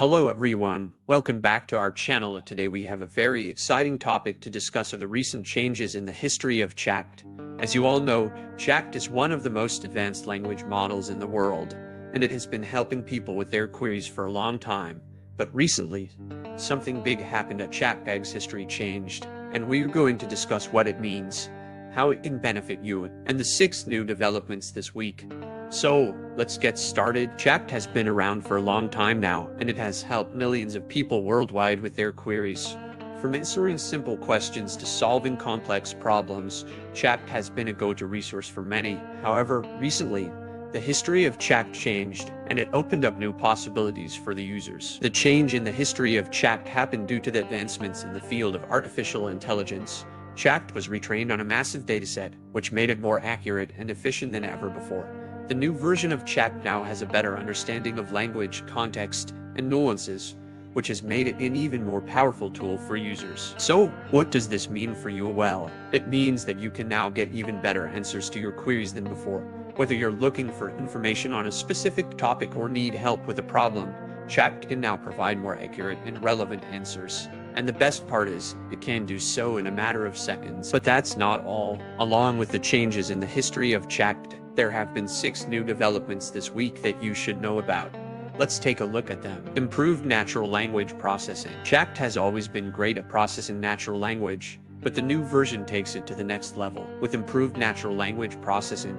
Hello everyone, welcome back to our channel. Today we have a very exciting topic to discuss of the recent changes in the history of chat. As you all know, chat is one of the most advanced language models in the world, and it has been helping people with their queries for a long time. But recently, something big happened at ChatGPT's history changed, and we're going to discuss what it means, how it can benefit you, and the 6 new developments this week. So, let's get started. Chat has been around for a long time now, and it has helped millions of people worldwide with their queries. From answering simple questions to solving complex problems, chat has been a go-to resource for many. However, recently, the history of chat changed, and it opened up new possibilities for the users. The change in the history of chat happened due to the advancements in the field of artificial intelligence. Chat was retrained on a massive dataset, which made it more accurate and efficient than ever before. The new version of chat now has a better understanding of language, context, and nuances, which has made it an even more powerful tool for users. So, what does this mean for you? Well, it means that you can now get even better answers to your queries than before. Whether you're looking for information on a specific topic or need help with a problem, chat can now provide more accurate and relevant answers. And the best part is, it can do so in a matter of seconds. But that's not all. Along with the changes in the history of chat, there have been 6 new developments this week that you should know about. Let's take a look at them. Improved natural language processing. Chat has always been great at processing natural language, but the new version takes it to the next level. With improved natural language processing,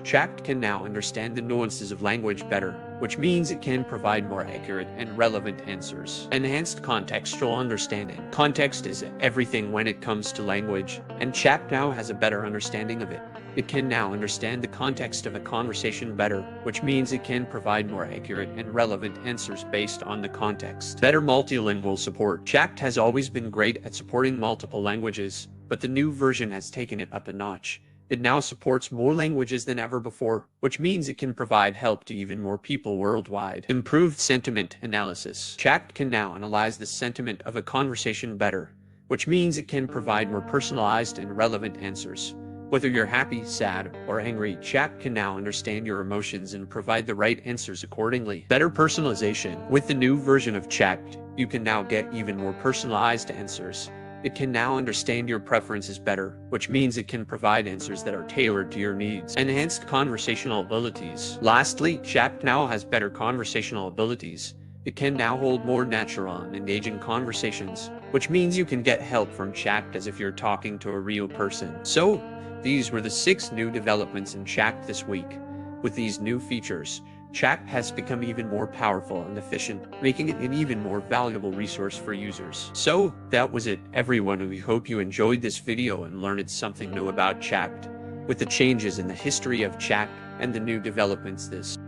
chat can now understand the nuances of language better, which means it can provide more accurate and relevant answers. Enhanced contextual understanding. Context is everything when it comes to language, and chat now has a better understanding of it. It can now understand the context of a conversation better, which means it can provide more accurate and relevant answers based on the context. Better multilingual support. Chat has always been great at supporting multiple languages, but the new version has taken it up a notch. It now supports more languages than ever before, which means it can provide help to even more people worldwide. Improved sentiment analysis. Chat can now analyze the sentiment of a conversation better, which means it can provide more personalized and relevant answers. Whether you're happy, sad, or angry, chat can now understand your emotions and provide the right answers accordingly. Better personalization. With the new version of chat, you can now get even more personalized answers. It can now understand your preferences better, which means it can provide answers that are tailored to your needs. Enhanced conversational abilities. Lastly, chat now has better conversational abilities. It can now hold more natural and engaging conversations, which means you can get help from chat as if you're talking to a real person. So, these were the 6 new developments in chat this week. With these new features, chat has become even more powerful and efficient, making it an even more valuable resource for users. So, that was it, everyone. We hope you enjoyed this video and learned something new about chat. With the changes in the history of chat and the new developments, this